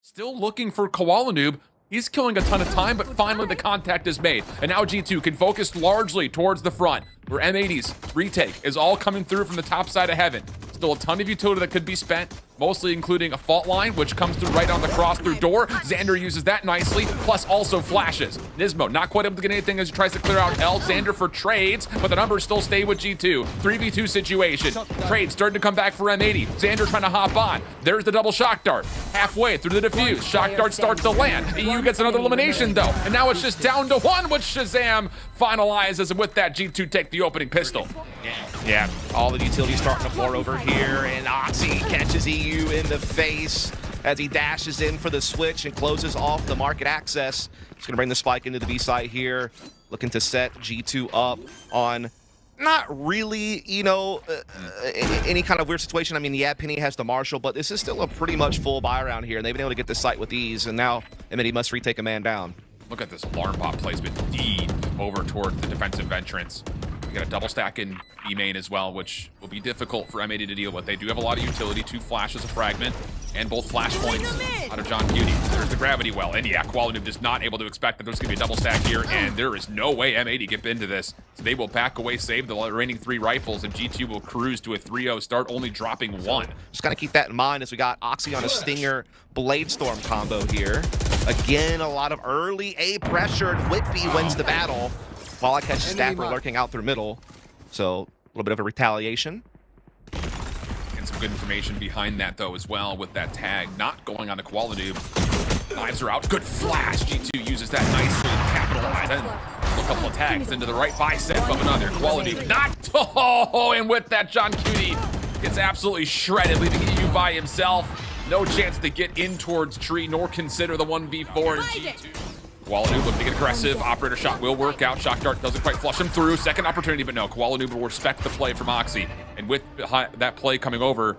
Still looking for koalanoob. He's killing a ton of time, but finally the contact is made. And now G2 can focus largely towards the front, where M80's retake is all coming through from the top side of heaven. Still a ton of utility that could be spent, mostly including a fault line, which comes through right on the cross through door. Zander uses that nicely, plus also flashes. NiSMO not quite able to get anything as he tries to clear out L. Zander for trades, but the numbers still stay with G2. 3v2 situation. Trade starting to come back for M80. Zander trying to hop on. There's the double shock dart. Halfway through the defuse. Shock dart starts to land. eeiu gets another elimination though. And now it's just down to one, with ShahZaM finalizes, and with that G2 take the opening pistol. Yeah, all the utilities starting to pour over here, and OXY catches eeiu in the face as he dashes in for the switch and closes off the market access. He's going to bring the spike into the B site here, looking to set G2 up on not really, any kind of weird situation. I mean, yeah, Penny has the Marshall, but this is still a pretty much full buy around here, and they've been able to get the site with ease, and now M80 must retake a man down. Look at this alarm bot placement deep over towards the defensive entrance. We got a double stack in B main as well, which will be difficult for M80 to deal with. They do have a lot of utility, 2 flashes, a fragment, and both flash points out of johnqt. There's the gravity well, and yeah, koalanoob is not able to expect that there's going to be a double stack here, and there is no way M80 get into this. So they will back away, save the remaining 3 rifles, and G2 will cruise to a 3-0 start, only dropping 1. Just got to keep that in mind as we got OXY on a Stinger Blade Storm combo here. Again, a lot of early A pressured. wippie wins the battle, while I catch dapr lurking out through middle. So a little bit of a retaliation. And some good information behind that though as well, with that tag not going on to koalanoob. Knives are out. Good flash. G2 uses that nicely to capitalize. And a couple of tags into the right bicep of another. koalanoob not. Oh, and with that, johnqt gets absolutely shredded, leaving eeiu by himself. No chance to get in towards tree, nor consider the 1v4 in G2. koalanoob looking to get aggressive. Operator shot will work out. Shock dart doesn't quite flush him through. Second opportunity, but no. koalanoob will respect the play from OXY. And with that play coming over,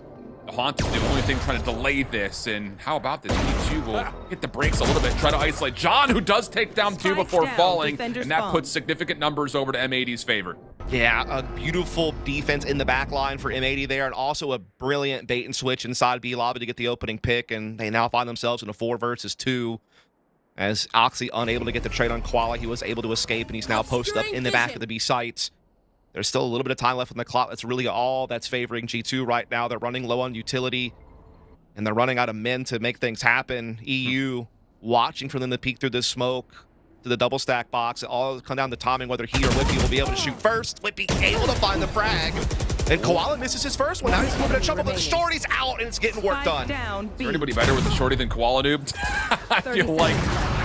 Haunt is the only thing trying to delay this. And how about this? G2 will hit the brakes a little bit, try to isolate John, who does take down 2 before falling. And that puts significant numbers over to M80's favor. Yeah, a beautiful defense in the back line for M80 there, and also a brilliant bait and switch inside B lobby to get the opening pick. And they now find themselves in a 4 versus 2. As OXY unable to get the trade on Quali, he was able to escape, and he's now posted up in the back of the B sites. There's still a little bit of time left on the clock. That's really all that's favoring G2 right now. They're running low on utility, and they're running out of men to make things happen. eeiu watching for them to peek through the smoke to the double stack box. It all come down to timing, whether he or wippie will be able to shoot first. wippie able to find the frag. And Koala misses his first one. Now he's a little bit of trouble, but the shorty's out, and it's getting work done. Is there anybody better with the shorty than koalanoob? I feel like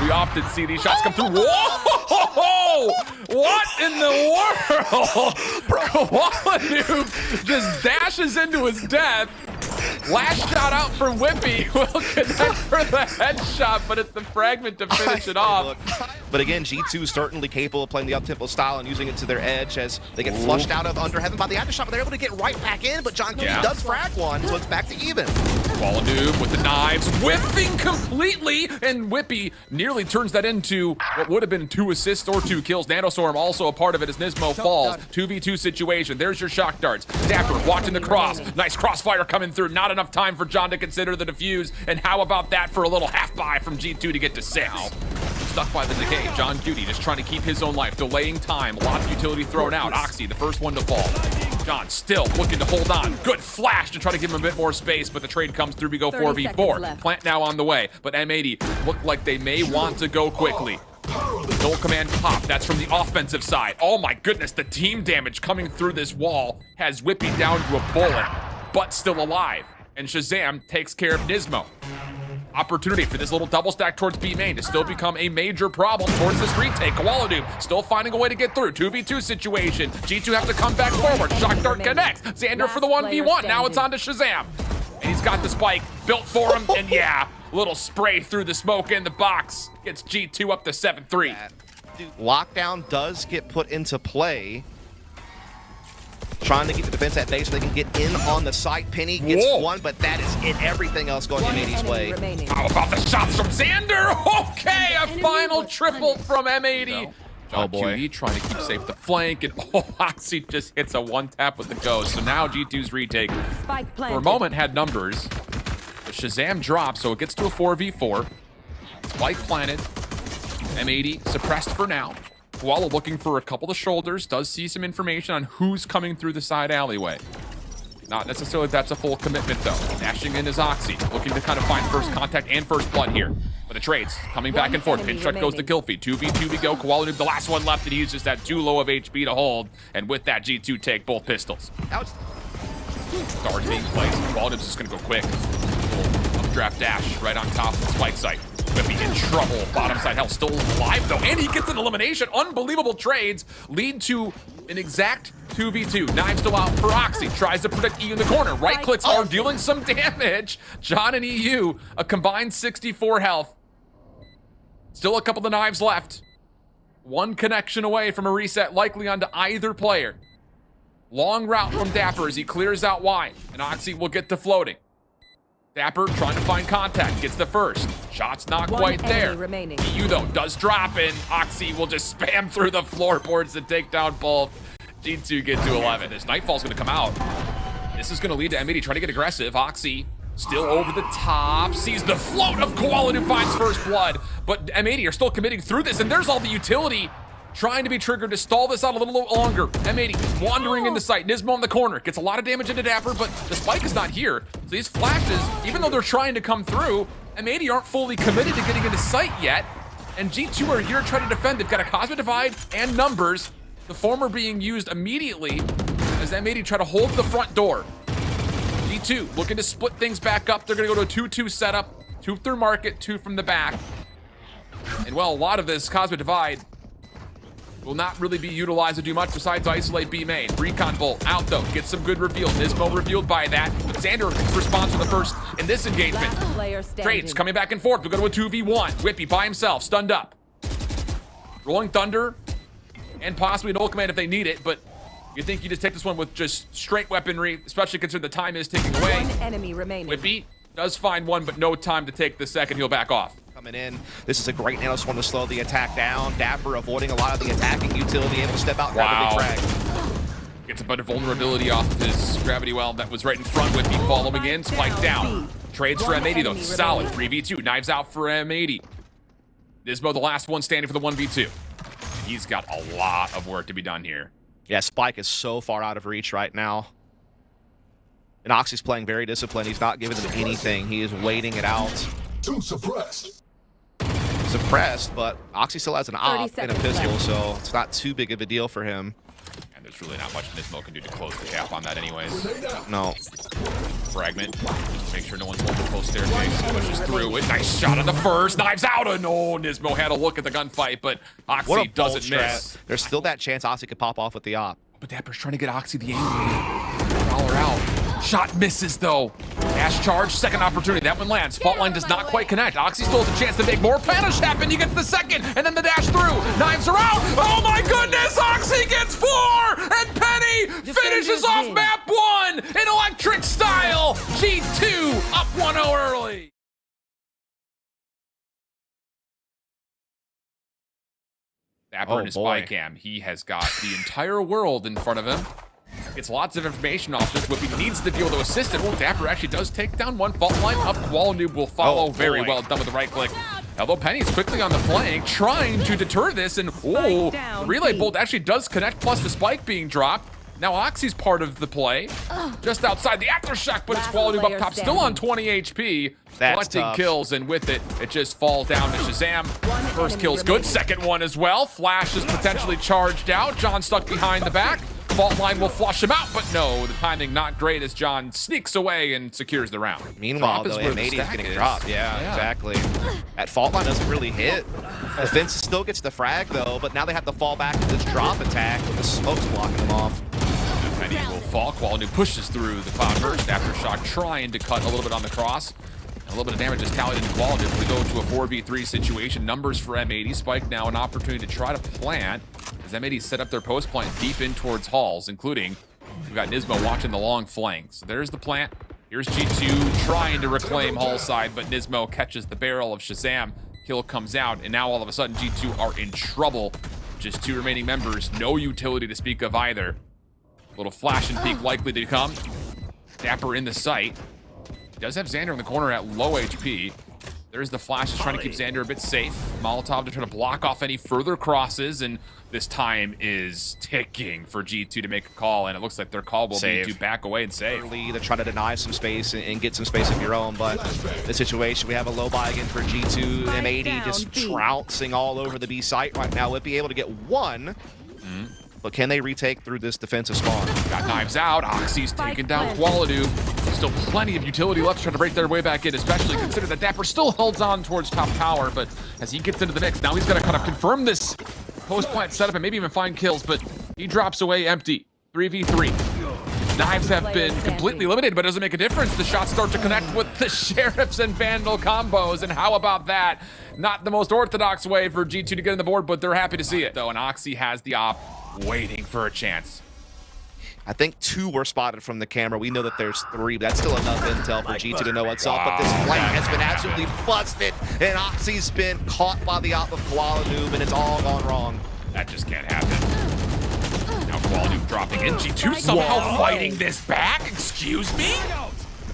we often see these shots come through. Whoa! What in the world? koalanoob just dashes into his death. Last shot out from wippie will connect for the headshot, but it's the fragment to finish it off. But again, G2 is certainly capable of playing the up-tempo style and using it to their edge as they get flushed out of under heaven by the aftershock, but they're able to get right back in, but johnqt does frag one, so it's back to even. koalanoob with the knives, whiffing completely, and wippie nearly turns that into what would have been 2 assists or 2 kills. Nanostorm also a part of it as NiSMO falls. 2v2 situation. There's your shock darts. dapr watching the cross. Nice crossfire coming through. Not enough time for John to consider the defuse. And how about that for a little half buy from G2 to get to 6? Stuck by the decay. johnqt just trying to keep his own life, delaying time. Lots of utility thrown out. OXY, the first one to fall. John still looking to hold on. Good flash to try to give him a bit more space, but the trade comes through. We go 4v4. Plant now on the way, but M80 look like they may want to go quickly. Dual command pop. That's from the offensive side. Oh my goodness, the team damage coming through this wall has wippie down to a bullet, but still alive. And ShahZaM takes care of NiSMO. Opportunity for this little double stack towards B main to still become a major problem towards this retake. koalanoob still finding a way to get through. 2v2 situation. G2 have to come back forward. Shock dart connects. Zander for the 1v1. Now it's on to ShahZaM. And he's got the spike built for him. And yeah, a little spray through the smoke in the box. Gets G2 up to 7-3. Lockdown does get put into play. Trying to keep the defense at bay so they can get in on the site. Penny gets one, but that is it. Everything else going M80's way. How about the shots from Zander? Okay, a final triple from M80. Oh boy. Trying to keep safe the flank, and OXY just hits a 1-tap with the ghost. So now G2's retake, for a moment, had numbers. ShahZaM drops, so it gets to a 4v4. Spike planted. M80 suppressed for now. Koala looking for a couple of shoulders. Does see some information on who's coming through the side alleyway. Not necessarily that's a full commitment, though. Dashing in is Oxy, looking to kind of find first contact and first blood here. But the trades coming back and forth. Pinch shot goes to kill feed. 2v2 we go. Koalanoob, the last one left, and he's just at too low of HP to hold. And with that, G2 take both pistols. Stars being placed. Koalanoob's just going to go quick. Updraft dash right on top of the spike site. Wippie in trouble. Bottom side health still alive, though. And he gets an elimination. Unbelievable trades lead to an exact 2v2. Knives still out for Oxy. Tries to protect eeiu in the corner. Right clicks hard, dealing some damage. John and eeiu, a combined 64 health. Still a couple of knives left. One connection away from a reset, likely onto either player. Long route from dapr as he clears out wide. And Oxy will get to floating. dapr trying to find contact, gets the first. Shot's not quite there. eeiu, though, does drop, and Oxy will just spam through the floorboards to take down both. G2 get to 11. This Nightfall's going to come out. This is going to lead to M80 trying to get aggressive. Oxy still over the top, sees the float of Koala who finds first blood, but M80 are still committing through this, and there's all the utility trying to be triggered to stall this out a little longer. M80 wandering into sight. NiSMO in the corner. Gets a lot of damage into dapr, but the spike is not here. So these flashes, even though they're trying to come through, M80 aren't fully committed to getting into sight yet. And G2 are here trying to defend. They've got a Cosmic Divide and numbers. The former being used immediately as M80 try to hold the front door. G2 looking to split things back up. They're going to go to a 2-2 setup. 2 through market, 2 from the back. And well, a lot of this Cosmic Divide will not really be utilized to do much besides isolate B main. Recon Bolt out though, gets some good reveal. NiSMO revealed by that, but zander responds to the first in this engagement. Trades coming back and forth. We'll go to a 2v1. Wippie by himself, stunned up. Rolling Thunder, and possibly an ult command if they need it, but you think you just take this one with just straight weaponry, especially considering the time is ticking away. One enemy remaining. Wippie does find one, but no time to take the second. He'll back off. Coming in. This is a great nanoswarm to slow the attack down. dapr avoiding a lot of the attacking utility, able to step out and grab a big frag. Gets a bit of vulnerability off of his gravity well that was right in front with me following in. Spike down. Trades for M80 though. Solid. 3v2. Knives out for M80. NiSMO the last one standing for the 1v2. He's got a lot of work to be done here. Yeah, Spike is so far out of reach right now. And Oxy's playing very disciplined. He's not giving them anything. He is waiting it out. Too suppressed. But Oxy still has an op and a pistol, so it's not too big of a deal for him. And there's really not much NiSMO can do to close the gap on that anyways. No. Fragment. Just make sure no one's holding close staircase. Pushes through it. Nice shot on the first. Knives out. Oh, no. NiSMO had a look at the gunfight, but Oxy doesn't miss. There's still that chance Oxy could pop off with the op. But dapr's trying to get Oxy the angle. Dollar out. Shot misses though. Dash charge, second opportunity. That one lands. Fault line does not quite connect. Oxy still has a chance to make more punish happen. He gets the second, and then the dash through. Knives are out. Oh my goodness! Oxy gets 4, and Penny finishes off map 1 in electric style. G2 up 1-0 early. dapr in his spy cam. He has got the entire world in front of him. Gets lots of information off this. Wippie needs to be able to assist it. Oh, dapr actually does take down one. Fault line up. Koalanoob will follow. Very well done with the right click. Although Penny's quickly on the flank, trying to deter this. And oh, the relay bolt actually does connect, plus the spike being dropped. Now Oxy's part of the play. Just outside the aftershock, but it's Koalanoob up top, still on 20 HP. Collecting kills, and with it, it just falls down to ShahZaM. First kill's good. Second one as well. Flash is potentially charged out. John stuck behind the back. Fault line will flush him out, but no, the timing not great as John sneaks away and secures the round. Meanwhile, though, M80 is getting dropped. Yeah, exactly. That fault line doesn't really hit. Defense still gets the frag, though, but now they have to fall back to this drop attack with the smokes blocking them off. Penny will fall. Koalanoob pushes through the cloud burst. Aftershock trying to cut a little bit on the cross. A little bit of damage is tallied into Koalanoob. We go to a 4v3 situation. Numbers for M80. Spike now an opportunity to try to plant. As M80 set up their post plant deep in towards halls, including we've got NiSMO watching the long flanks. So there's the plant. Here's G2 trying to reclaim hall side, but NiSMO catches the barrel of ShahZaM. Kill comes out, and now all of a sudden G2 are in trouble. Just 2 remaining members, no utility to speak of either. Little flash and peek likely to come. dapr in the sight. does have Zander in the corner at low HP. There's the flash, just trying to keep Zander a bit safe. Molotov to try to block off any further crosses, and this time is ticking for G2 to make a call, and it looks like their call will be to back away and save. Early to try to deny some space and get some space of your own, but the situation, we have a low buy again for G2. M80 just trouncing all over the B site right now. Wippie able to get one, but can they retake through this defensive spawn? Got knives out. Oxy's taking down koalanoob. Still plenty of utility left to try to break their way back in, especially considering that dapr still holds on towards top tower, but as he gets into the mix, now he's got to kind of confirm this post-plant setup and maybe even find kills, but he drops away empty. 3v3. Knives have been completely eliminated, but it doesn't make a difference. The shots start to connect with the Sheriffs and Vandal combos, and how about that? Not the most orthodox way for G2 to get on the board, but they're happy to see it, though, and Oxy has the op waiting for a chance. I think 2 were spotted from the camera. We know that there's 3, but that's still enough intel for G2 to know what's up. But this flank has been absolutely busted, and Oxy's been caught by the op of koalanoob, and it's all gone wrong. That just can't happen. Now koalanoob dropping in. G2 somehow fighting this back? Excuse me?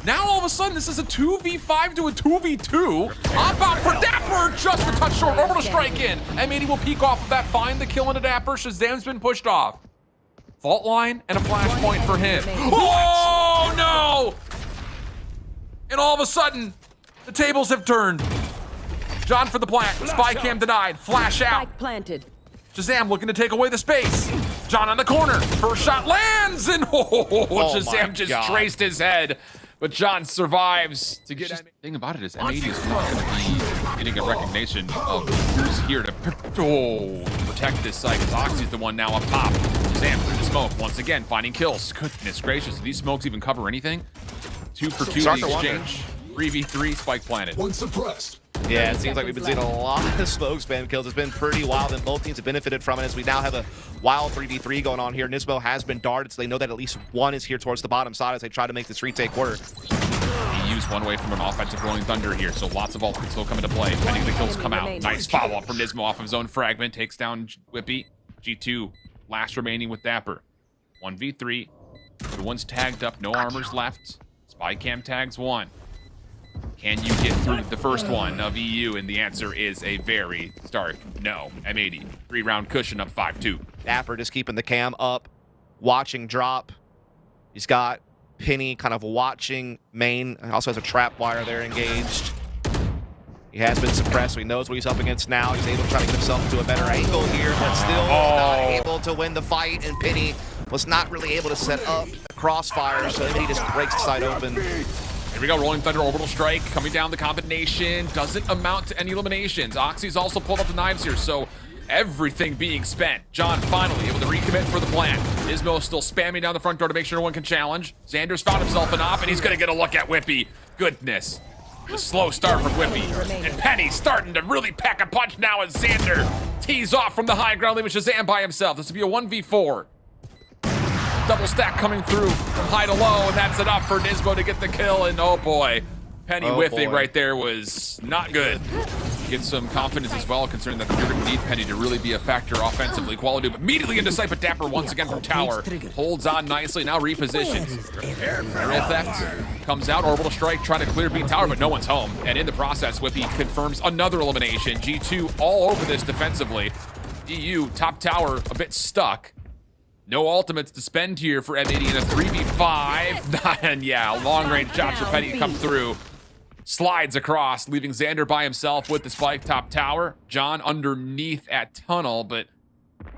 Now all of a sudden this is a 2v5 to a 2v2. Op out for dapr, just a touch short. Orbital strike in. M80 will peek off of that, find the kill into dapr. ShahZaM's been pushed off. Fault line and a flashpoint for him. Oh no! And all of a sudden, the tables have turned. John for the plant. Spy cam denied. Flash out. Planted. ShahZaM looking to take away the space. John on the corner. First shot lands, and ShahZaM just traced his head. But John survives to get. The thing about it is M80 is not going to be getting a recognition of who's here to protect this site, because Oxy's the one now up top. ShahZaM through the smoke once again, finding kills. Goodness gracious, do these smokes even cover anything? 2 for 2 the exchange. 3v3 spike planted. One suppressed. Yeah, it seems like we've been seeing a lot of smoke spam kills. It's been pretty wild, and both teams have benefited from it, as we now have a wild 3v3 going on here. NiSMO has been darted, so they know that at least one is here towards the bottom side as they try to make this retake work. He used one way from an offensive rolling thunder here, so lots of ults can still come into play. Pending the kills come out. Nice follow-up from NiSMO off of his own fragment. Takes down Wippie. G2 last remaining with dapr. 1v3. Everyone's tagged up. No armors left. Spy cam tags 1. Can you get through the first one of eeiu? And the answer is a very stark no. M80, 3-round cushion up 5-2. dapr just keeping the cam up, watching drop. He's got Penny kind of watching main. Also has a trap wire there engaged. He has been suppressed, so he knows what he's up against now. He's able to try to get himself into a better angle here, but still not able to win the fight. And Penny was not really able to set up a crossfire, so he just breaks the side open. Here we go, Rolling Thunder Orbital Strike coming down the combination. Doesn't amount to any eliminations. Oxy's also pulled up the knives here, so everything being spent. John finally able to recommit for the plant. NiSMO still spamming down the front door to make sure no one can challenge. Zander's found himself an op, and he's going to get a look at Wippie. Goodness. The slow start from Wippie. And Penny starting to really pack a punch now as Zander tees off from the high ground, leaving ShahZaM by himself. This will be a 1v4. Double stack coming through from high to low, and that's enough for NiSMO to get the kill. And oh boy, Penny whiffing right there was not good. Get some confidence as well, considering that you're going to need Penny to really be a factor offensively. koalanoob immediately into sight, but dapr once again from tower holds on nicely. Now repositions. Area theft comes out. Orbital strike trying to clear B tower, but no one's home. And in the process, Wippie confirms another elimination. G2 all over this defensively. eeiu top tower a bit stuck. No ultimates to spend here for M80 in a 3v5. And yeah, long-range shots for Penny come through. Slides across, leaving Zander by himself with the spike top tower. John underneath at tunnel, but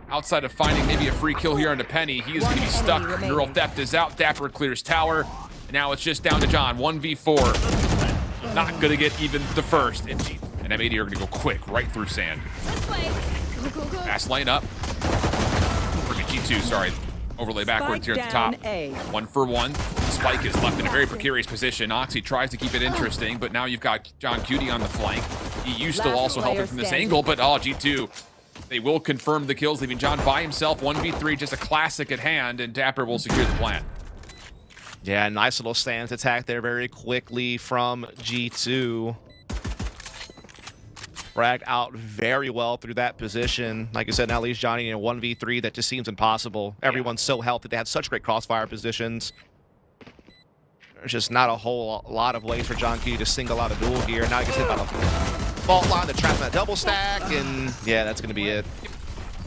outside of finding maybe a free kill here onto Penny, he is going to be stuck. Neural theft is out. dapr clears tower. And now it's just down to John. 1v4. Not going to get even the first. And M80 are going to go quick right through sand. Fast lane up. G2, sorry. Overlay backwards here at the top. 1 for 1. Spike is left in a very precarious position. Oxy tries to keep it interesting, but now you've got johnqt on the flank. eeiu still also helping from this angle, but G2, they will confirm the kills, leaving John by himself. 1v3, just a classic at hand, and dapr will secure the plant. Yeah, nice little stance attack there very quickly from G2. Fragged out very well through that position. Like I said, now leaves Johnny in a 1v3 that just seems impossible. Everyone's so healthy. They have such great crossfire positions. There's just not a whole lot of ways for johnqt to single out a duel here. Now he gets hit by the fault line to trap that double stack, and yeah, that's going to be it.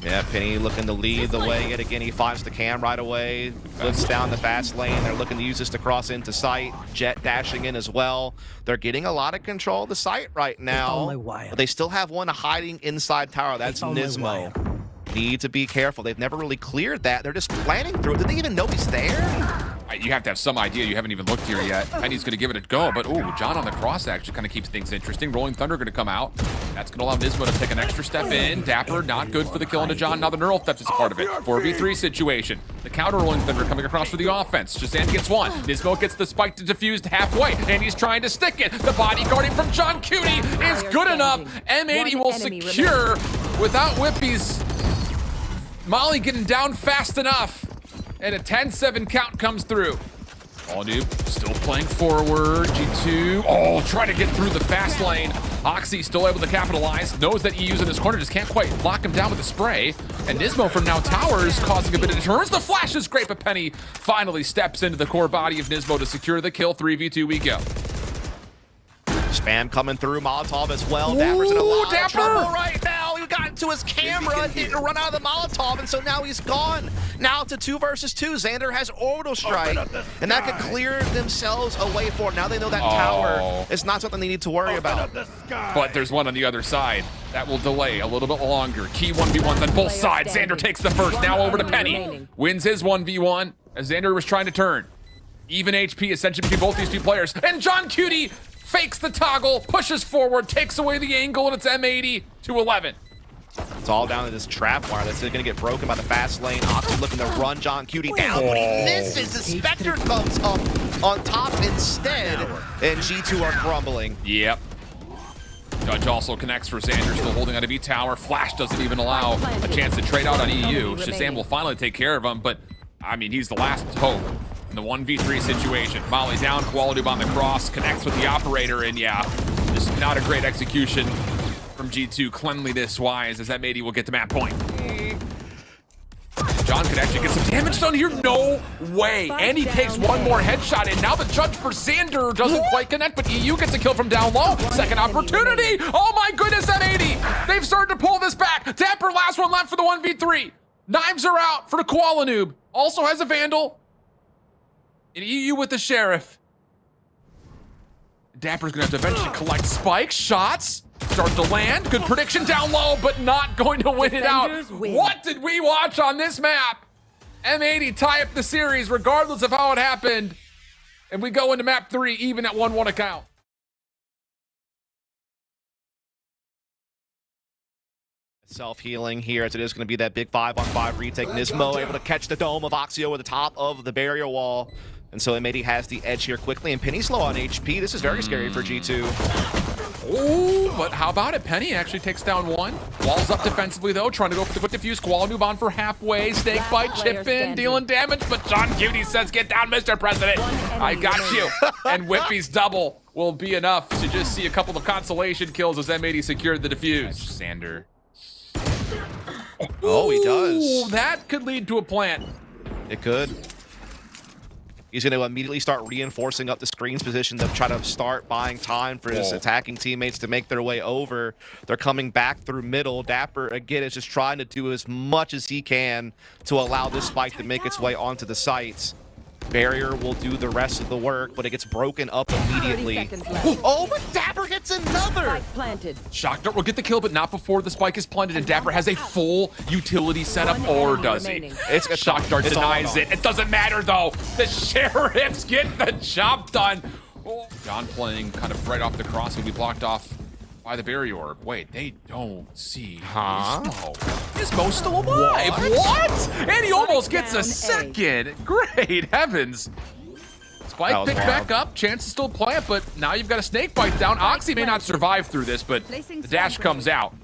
Yeah, Penny looking to lead the way yet again. He finds the cam right away, flips down the fast lane. They're looking to use this to cross into sight. Jet dashing in as well. They're getting a lot of control of the site right now, but they still have one hiding inside tower. That's NiSMO. Need to be careful. They've never really cleared that. They're just planning through it. Did they even know he's there? You have to have some idea. You haven't even looked here yet. Penny's going to give it a go, but ooh, John on the cross actually kind of keeps things interesting. Rolling Thunder going to come out. That's going to allow NiSMO to take an extra step in. dapr not good for the kill into John. Now the neural theft is a part of it. 4v3 situation. The counter Rolling Thunder coming across for the offense. ShahZaM gets one. NiSMO gets the spike to defuse halfway, and he's trying to stick it. The bodyguarding from johnqt is good enough. M80 will secure without Whippie's Molly getting down fast enough. And a 10-7 count comes through. koalanoob still playing forward. G2, oh, trying to get through the fast lane. OXY still able to capitalize. Knows that eeiu's in his corner, just can't quite lock him down with the spray. And NiSMO from now towers causing a bit of deterrence. The flash is great, but Penny finally steps into the core body of NiSMO to secure the kill. 3v2 we go. Spam coming through, Molotov as well. Dapr's in a lot of trouble right now. He got into his camera, didn't run out of the Molotov, and so now he's gone. Now it's a 2 versus 2. Zander has orbital strike, and that could clear themselves a way forward. Now they know that tower is not something they need to worry about. But there's one on the other side. That will delay a little bit longer. Key 1v1s on both sides. Zander takes the first. Now over to Penny. Wins his 1v1 as Zander was trying to turn. Even HP essentially between both these two players. And johnqt fakes the toggle, pushes forward, takes away the angle, and it's M80 to 11. It's all down to this trap wire that's going to get broken by the fast lane. OXY looking to run johnqt down, but he misses. The Spectre comes up on top instead, and G2 are crumbling. Yep. Judge also connects for Zander, still holding on to B tower. Flash doesn't even allow a chance to trade out on eeiu. ShahZaM will finally take care of him, but I mean, he's the last hope in the 1v3 situation. Molly down, koalanoob on the cross, connects with the operator, and yeah, this is not a great execution from G2 cleanliness-wise, as M80 will get the map point. John could actually get some damage done here. No way. And he takes one more headshot, and now the judge for Zander doesn't quite connect, but eeiu gets a kill from down low. Second opportunity. Oh my goodness, M80. They've started to pull this back. dapr, last one left for the 1v3. Knives are out for the koalanoob. Also has a Vandal. And eeiu with the Sheriff. dapr's gonna have to eventually collect spikes, shots, start to land. Good prediction down low, but not going to win it out. What did we watch on this map? M80 tie up the series regardless of how it happened. And we go into map 3 even at 1-1 account. Self-healing here as it is going to be that big 5-on-5 retake. NiSMO able to catch the dome of OXY over the top of the barrier wall. And so M80 has the edge here quickly, and Penny's low on HP. This is very scary for G2. Oh, but how about it? Penny actually takes down one. Walls up defensively, though, trying to go for the quick defuse. koalanoob on for halfway. Snake bite, chip in, dealing damage, but johnqt says, get down, Mr. President. I got you. And Whippie's double will be enough to just see a couple of consolation kills as M80 secured the defuse. Zander. Oh, he does. That could lead to a plant. It could. He's going to immediately start reinforcing up the screen's position to try to start buying time for his attacking teammates to make their way over. They're coming back through middle. dapr, again, is just trying to do as much as he can to allow this spike to make its way onto the sites. Barrier will do the rest of the work, but it gets broken up immediately. Oh, but dapr hits another! Shock Dart will get the kill, but not before the spike is planted, and dapr has a full utility setup, or does he? Shock Dart denies it. It doesn't matter, though. The Sheriffs get the job done. Oh. John playing kind of right off the cross will be blocked off by the barrier orb. Wait, they don't see NiSMO still alive. What? And he almost gets a second. Great heavens. Spike picked back up. Chance to still plant, but now you've got a snake bite down. OXY may not survive through this, but the dash comes out.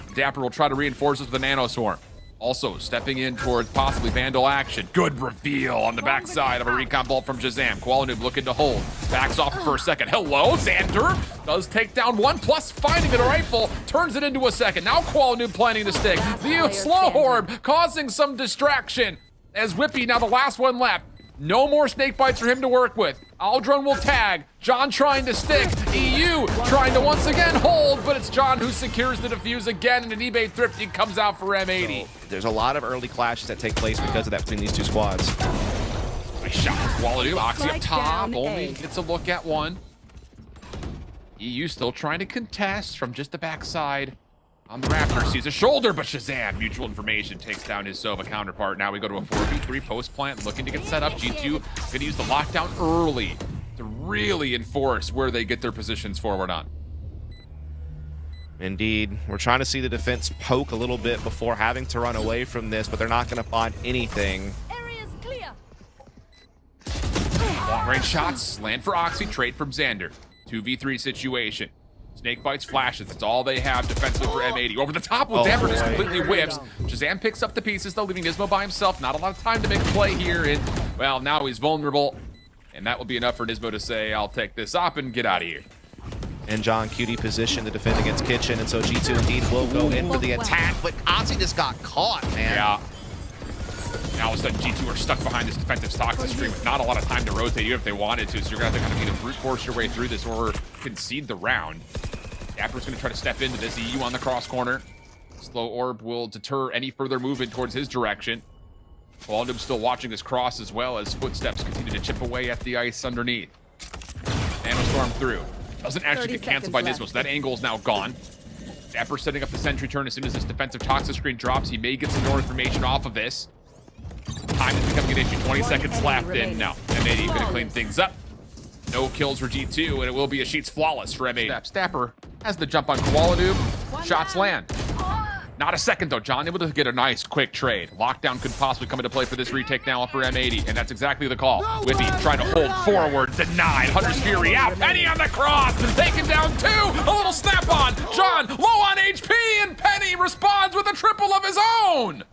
dapr will try to reinforce this with a nano swarm. Also stepping in towards possibly Vandal action. Good reveal on the backside of a recon bolt from ShahZaM. koalanoob looking to hold. Backs off for a second. Hello, Zander. Does take down one, plus finding it a rifle. Turns it into a second. Now koalanoob planning to stick. The slow orb causing some distraction. As Whippie, now the last one left. No more snake bites for him to work with. Aldrone will tag. John trying to stick. eeiu trying to once again hold, but it's John who secures the defuse again, and an eBay thrifty comes out for M80. So, there's a lot of early clashes that take place because of that between these two squads. Nice shot from koalanoob. Oxy up top, only gets a look at one. eeiu still trying to contest from just the backside. On the Raptor, sees a shoulder, but ShahZaM, mutual information, takes down his Sova counterpart. Now we go to a 4v3 post plant, looking to get set up. G2 gonna use the lockdown early to really enforce where they get their positions forward on. Indeed. We're trying to see the defense poke a little bit before having to run away from this, but they're not going to find anything. Area's clear. Long range shots, land for Oxy, trade from zander. 2v3 situation. Snake bites, flashes. That's all they have defensively for M80. Over the top with dapr just completely whips. ShahZaM picks up the pieces, though, leaving NiSMO by himself. Not a lot of time to make a play here. And, well, now he's vulnerable. And that will be enough for NiSMO to say, I'll take this up and get out of here. And johnqt position to defend against Kitchen, and so G2 indeed will go in for the attack, but Oxy just got caught, man. Yeah. Now all of a sudden, G2 are stuck behind this defensive toxic stream with not a lot of time to rotate, even if they wanted to. So you're going to have to kind of either brute force your way through this or concede the round. dapr's going to try to step into this. eeiu on the cross corner. Slow orb will deter any further movement towards his direction. koalanoob still watching this cross as well as footsteps continue to chip away at the ice underneath. Nanostorm through. Doesn't actually get canceled by NiSMO, so that angle is now gone. dapr setting up the sentry turn as soon as this defensive toxic screen drops. He may get some more information off of this. Time is becoming an issue. 20 seconds left, and no. M80 going to clean things up. No kills for G2, and it will be a sheets flawless for M80. dapr has the jump on koalanoob. Shots land. Not a second, though. John able to get a nice, quick trade. Lockdown could possibly come into play for this retake now for M80, and that's exactly the call. Wippie trying to hold forward. Denied. Hunter's Fury out. Penny on the cross. Taken down two. A little snap-on. John low on HP, and Penny responds with a triple of his own.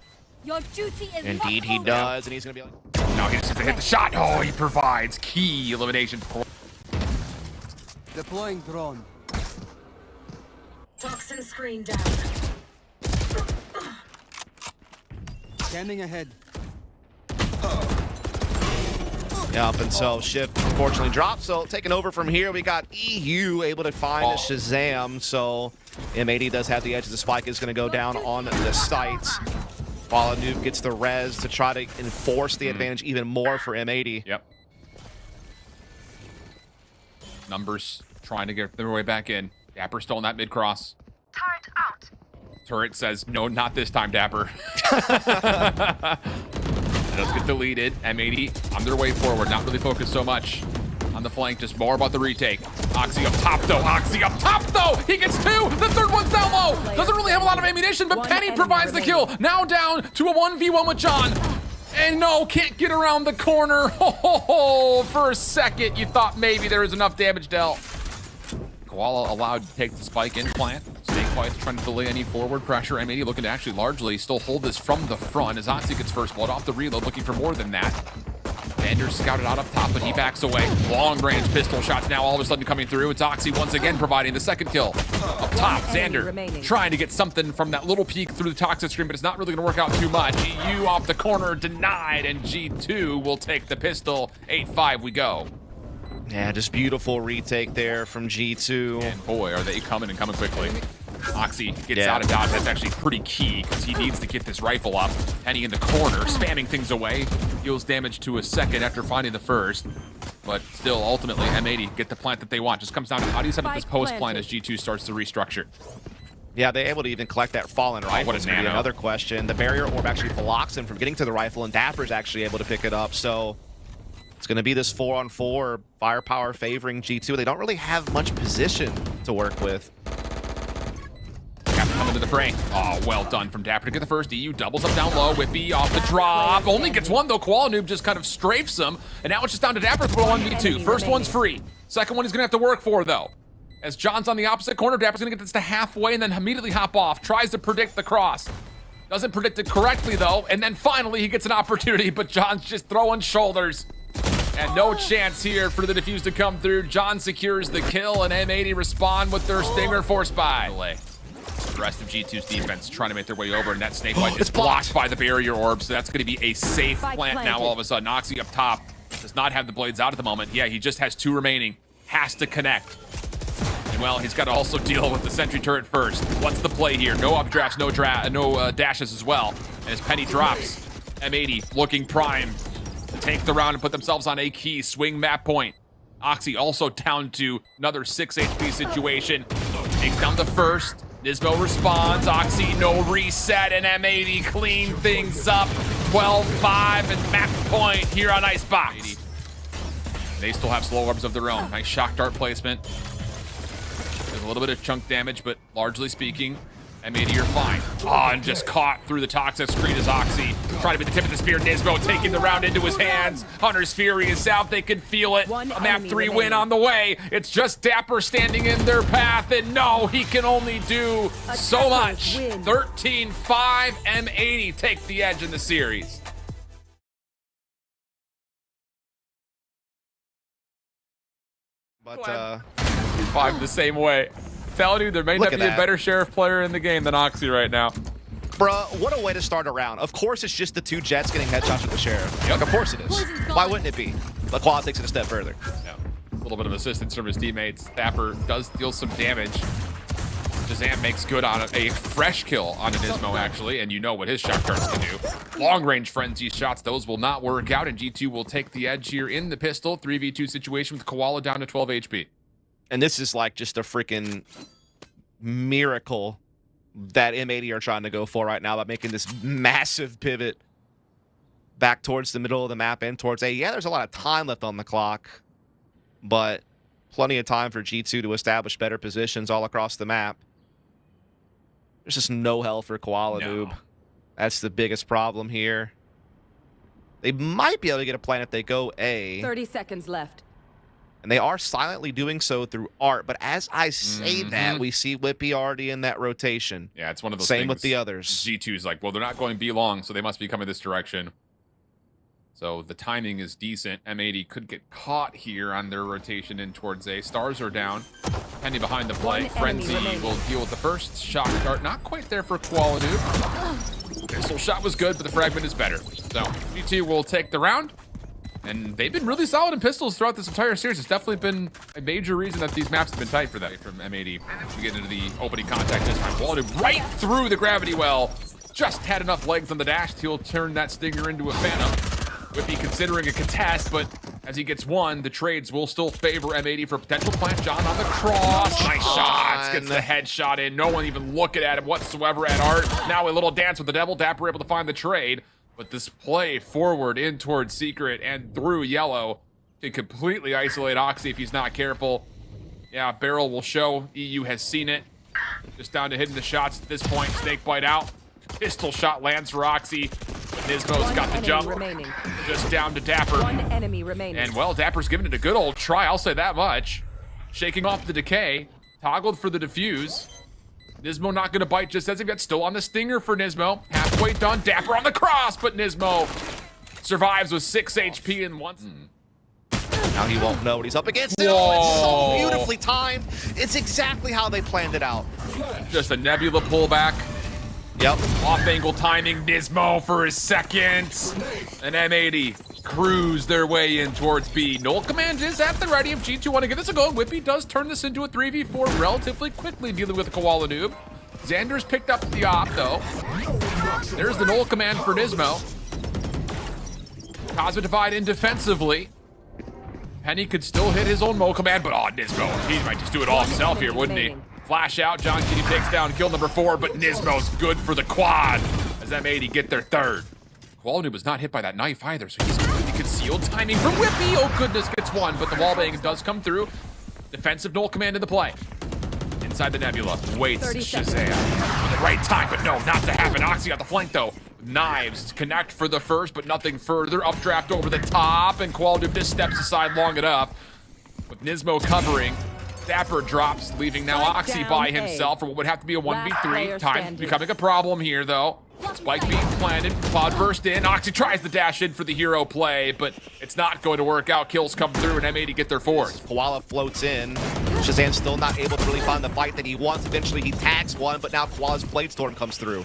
Your duty is Indeed he does, and he's going to be like... Now he just has to hit the shot. Oh, he provides key elimination. Deploying drone. Toxin screen down. Scanning ahead. Yep, and so shift unfortunately dropped. So taking over from here, we got eeiu able to find ShahZaM. So M80 does have the edge. The spike is going to go down on the sights. koalanoob gets the res to try to enforce the advantage even more for M80. Yep. Numbers trying to get their way back in. dapr still in that mid cross. Turret out. Turret says, no, not this time, dapr. Does get deleted. M80 on their way forward, not really focused so much on the flank, just more about the retake. Oxy up top, though. Oxy up top, though. He gets two. The third one's down low. Doesn't really have a lot of ammunition, but Penny provides the kill. Now down to a 1v1 with John. And no, can't get around the corner. Oh, for a second, you thought maybe there was enough damage dealt. Koala allowed to take the spike in plant. Snake bites trying to delay any forward pressure. M80 looking to actually largely still hold this from the front as Oxy gets first blood off the reload, looking for more than that. Vander's scouted out up top, but he backs away. Long range pistol shots now all of a sudden coming through. It's Oxy once again providing the second kill. Up top, zander trying to get something from that little peek through the toxic screen, but it's not really going to work out too much. eeiu off the corner, denied, and G2 will take the pistol. 8-5 we go. Yeah, just beautiful retake there from G2. And boy, are they coming and coming quickly. Oxy gets out of dodge. That's actually pretty key because he needs to get this rifle up. Penny in the corner, spamming things away. Deals damage to a second after finding the first. But still, ultimately, M80 get the plant that they want. Just comes down to how do you set up this post plant as G2 starts to restructure. Yeah, they're able to even collect that fallen rifle. What a nano. Another question. The barrier orb actually blocks him from getting to the rifle, and dapr's actually able to pick it up. So it's going to be this 4-on-4 firepower favoring G2. They don't really have much position to work with. Coming to the fray. Oh, well done from dapr to get the first. eeiu doubles up down low. Wippie off the drop. Only gets one, though. koalanoob just kind of strafes him. And now it's just down to dapr for 1v2. First one's free. Second one he's going to have to work for, though. As John's on the opposite corner, dapr's going to get this to halfway and then immediately hop off. Tries to predict the cross. Doesn't predict it correctly, though. And then finally he gets an opportunity, but John's just throwing shoulders. And no chance here for the defuse to come through. John secures the kill, and M80 respond with their stinger force by. The rest of G2's defense trying to make their way over, and that snake bite is blocked by the barrier orb, so that's going to be a safe plant now all of a sudden. Oxy up top, Does not have the blades out at the moment. Yeah, he just has 2 remaining. Has to connect. And well, he's got to also deal with the sentry turret first. What's the play here? No updrafts, no dashes as well. And as Penny drops, M80 looking prime to take the round and put themselves on a key swing map point. OXY also down to another 6 HP situation. Takes down the first. NiSMO responds. OXY no reset, and M80 clean things up. 12-5 and map point here on Icebox. They still have slow orbs of their own. Nice shock dart placement. There's a little bit of chunk damage, but largely speaking, M80 are fine. Oh, and just caught through the toxic screen as OXY trying to be the tip of the spear. NiSMO taking the round into his hands. Hunter's Fury is out. They can feel it. A map 3 win on the way. It's just dapr standing in their path, and no, he can only do so much. 13-5, M80 take the edge in the series. But 5 the same way. Telling you, there may not be a better sheriff player in the game than OXY right now. bruh, what a way to start a round. Of course it's just the 2 Jets getting headshots with the sheriff. Yep. Of course it is. Why wouldn't it be? But Quad takes it a step further. Yeah. A little bit of assistance from his teammates. dapr does deal some damage. ShahZaM makes good on a fresh kill on an NiSMO, actually, and you know what his shot darts can do. Long-range frenzy shots, those will not work out, and G2 will take the edge here in the pistol. 3v2 situation with Koala down to 12 HP. And this is like just a freaking miracle that M80 are trying to go for right now by making this massive pivot back towards the middle of the map and towards A. Yeah, there's a lot of time left on the clock, but plenty of time for G2 to establish better positions all across the map. There's just no hell for koalanoob. No. That's the biggest problem here. They might be able to get a plan if they go A. 30 seconds left. And they are silently doing so through art. But as I say that, we see wippie already in that rotation. Yeah, it's one of those Same things. with the others. G2's like, well, they're not going B long, so they must be coming this direction. So the timing is decent. M80 could get caught here on their rotation in towards A. Stars are down. Penny behind the play. Frenzy will deal with the first. Shock dart, not quite there for koalanoob. Pistol shot was good, but the fragment is better. So G2 will take the round. And they've been really solid in pistols throughout this entire series. It's definitely been a major reason that these maps have been tight for them. From M80 to get into the opening contact this time. koalanoob right through the gravity well. Just had enough legs on the dash. He'll turn that stinger into a phantom. wippie considering a contest, but as he gets one, the trades will still favor M80 for a potential plant. John on the cross. Nice shots. Gets the headshot in. No one even looking at him whatsoever at art. Now a little dance with the devil. dapr able to find the trade. But this play forward in towards Secret and through Yellow can completely isolate OXY if he's not careful. Yeah, barrel will show. eeiu has seen it. Just down to hitting the shots at this point. Snake bite out. Pistol shot lands for OXY. NiSMO's got the jump. Just down to dapr. One enemy remaining. And well, dapr's giving it a good old try, I'll say that much. Shaking off the decay. Toggled for the defuse. NiSMO not gonna bite just as he gets still on the stinger for NiSMO. Halfway done, dapr on the cross, but NiSMO survives with 6 HP and one. Now he won't know what he's up against. Whoa. Oh, it's so beautifully timed. It's exactly how they planned it out. Just a Nebula pullback. Yep. Off angle timing, NiSMO for his second. And M80 cruise their way in towards B. Null Command is at the ready if G2 want to give this a go. wippie does turn this into a 3v4 relatively quickly, dealing with the koalanoob. Zander's picked up the op though. There's the Null Command for NiSMO. Cosmic Divide in defensively. Penny could still hit his own Null Command, but oh, NiSMO, he might just do it all himself here, wouldn't he? Flash out, johnqt takes down kill number 4, but NiSMO's good for the quad as M80 get their third. koalanoob was not hit by that knife either, so he's completely concealed. Timing from wippie, oh goodness, gets one, but the wallbang does come through. Defensive Null Command in the play. Inside the Nebula, waits ShahZaM for the right time, but no, not to happen. OXY got the flank though. Knives connect for the first, but nothing further. Updraft over the top, and koalanoob just steps aside long enough. With NiSMO covering, dapr drops, leaving now OXY by himself for what would have to be a 1v3. Time becoming a problem here, though. Spike being planted, Cloud burst in. OXY tries the dash in for the hero play, but it's not going to work out. Kills come through, and M80 get their fourth. Koala floats in. ShahZaM still not able to really find the fight that he wants. Eventually, he tags one, but now Koala's Blade Storm comes through.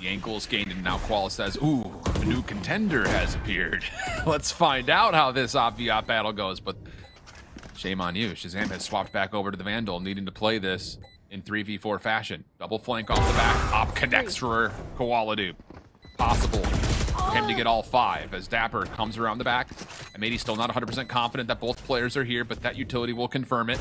The ankle is gained, and now Koala says, ooh, a new contender has appeared. Let's find out how this op-v-op battle goes, but shame on you. ShahZaM has swapped back over to the Vandal, needing to play this in 3v4 fashion. Double flank off the back. Op connects for koalanoob. Possible for him to get all 5 as dapr comes around the back. M80 still not 100% confident that both players are here, but that utility will confirm it.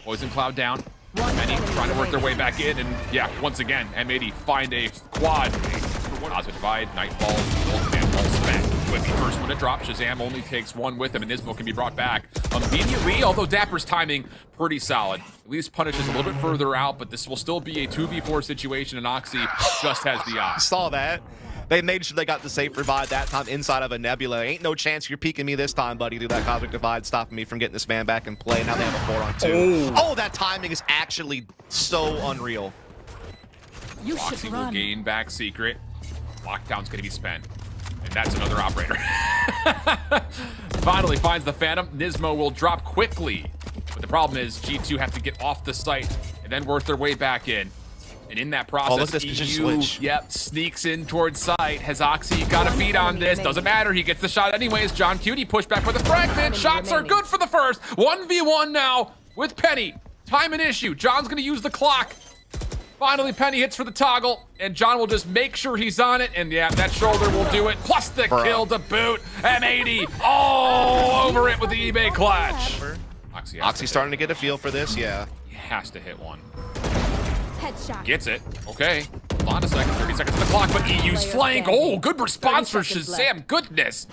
Poison cloud down. Many trying to work their way back in, and yeah, once again, M80 find a quad. Positive divide, Nightfall, ultimate ball spent. wippie first one to drop. ShahZaM only takes 1 with him, and NiSMO can be brought back immediately, although dapr's timing pretty solid. At least punishes a little bit further out, but this will still be a 2v4 situation, and Oxy just has the eye. Saw that. They made sure they got the safe revive that time inside of a nebula. Ain't no chance you're peeking me this time, buddy, through that cosmic divide, stopping me from getting this man back in play. Now they have a 4-on-2. Oh, that timing is actually so unreal. Oxy will gain back secret. Lockdown's going to be spent. And that's another operator. Finally finds the Phantom. NiSMO will drop quickly. But the problem is G2 have to get off the site and then work their way back in. And in that process, look at this position switch. Yep, sneaks in towards site. Has Oxy got a beat on this? Doesn't matter. He gets the shot anyways. johnqt pushed back with a fragment. Shots are good for the first. 1v1 now with Penny. Time an issue. John's going to use the clock. Finally, Penny hits for the toggle, and John will just make sure he's on it, and yeah, that shoulder will do it, plus the kill to boot. M80 all over it with the eBay clutch. Oxy starting to get a feel for this, yeah. He has to hit one. Headshot. Gets it. Okay. Hold on a second. 30 seconds on the clock, but eeiu's flank. Oh, good response for ShahZaM. Goodness.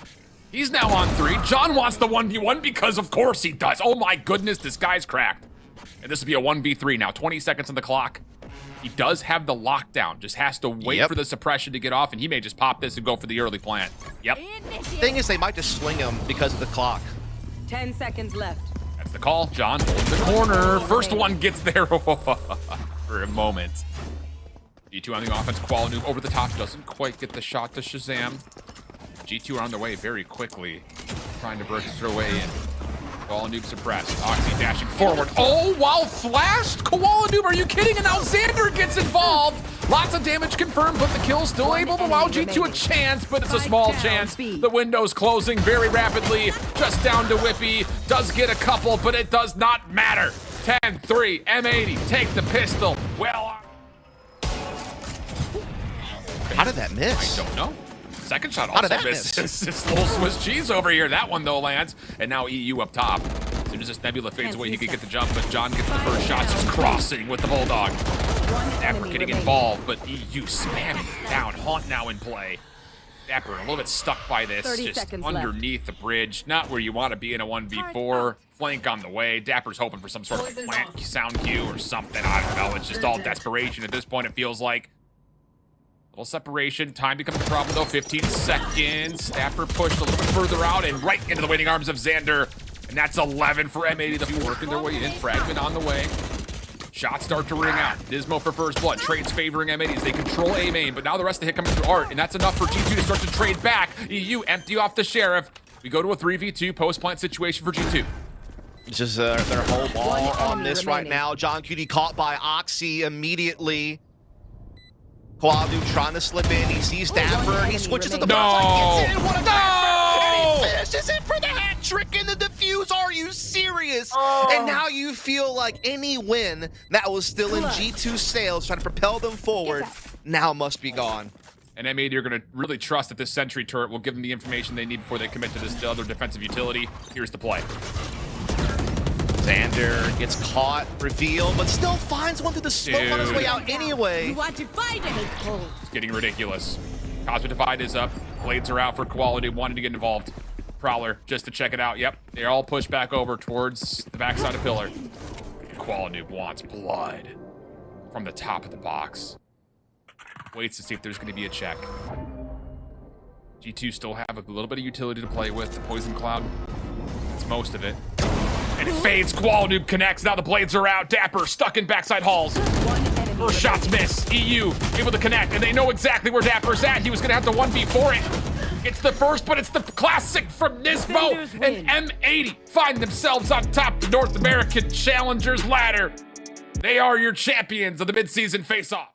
He's now on 3. John wants the 1v1 because of course he does. Oh my goodness, this guy's cracked. And this will be a 1v3 now. 20 seconds on the clock. He does have the lockdown, just has to wait for the suppression to get off, and he may just pop this and go for the early plant. Yep. Thing is, they might just swing him because of the clock. 10 seconds left. That's the call. John holds the corner. First one gets there for a moment. G2 on the offense. koalanoob over the top. Doesn't quite get the shot to ShahZaM. G2 are on their way very quickly, trying to burst their way in. koalanoob suppressed. Oxy dashing forward. Oh, wow, flashed? koalanoob, are you kidding? And now Zander gets involved. Lots of damage confirmed, but the kill still able to allow G2 a chance, but it's a small chance. The window's closing very rapidly. Just down to wippie. Does get a couple, but it does not matter. 10-3, M80, take the pistol. Well, how did that miss? I don't know. Second shot also misses. It's little Swiss cheese over here. That one, though, lands. And now eeiu up top. As soon as this nebula fades away, he could get the jump, but John gets the first shot, just crossing with the Bulldog. dapr getting involved, but eeiu spamming down. Haunt now in play. dapr a little bit stuck by this, just underneath the bridge. Not where you want to be in a 1v4. Flank on the way. dapr's hoping for some sort of plant sound cue or something. I don't know. It's just all desperation at this point, it feels like. Little separation. Time becomes a problem, though. 15 seconds. dapr pushed a little bit further out and right into the waiting arms of Zander. And that's 11 for M80. They'll be working their way in. Fragment on the way. Shots start to ring out. NiSMO for first blood. Trades favoring M80 as they control A main. But now the rest of the hit coming through Art. And that's enough for G2 to start to trade back. eeiu empty off the Sheriff. We go to a 3v2 post-plant situation for G2. It's just their whole ball on this right now. johnqt caught by Oxy immediately. koalanoob trying to slip in. He sees dapr. He switches to the no. No! He finishes it for the hat trick and the defuse. Are you serious? And now you feel like any win that was still in G2 sails, trying to propel them forward, now must be gone. And M80 are going to really trust that this sentry turret will give them the information they need before they commit to this other defensive utility. Here's the play. Zander gets caught, revealed, but still finds one through the smoke on his way out anyway. You want to fight it? It's getting ridiculous. Cosmic Divide is up. Blades are out for koalanoob, wanting to get involved. Prowler, just to check it out. Yep, they all push back over towards the backside of Pillar. koalanoob wants blood from the top of the box. Waits to see if there's going to be a check. G2 still have a little bit of utility to play with. The Poison Cloud, it's most of it. And it fades. koalanoob connects. Now the blades are out. dapr stuck in backside halls. First shots miss. eeiu able to connect, and they know exactly where dapr's at. He was going to have to 1v4 it. It's the first, but it's the classic from NiSMO. And M80 find themselves on top of the North American Challengers ladder. They are your champions of the mid-season face-off.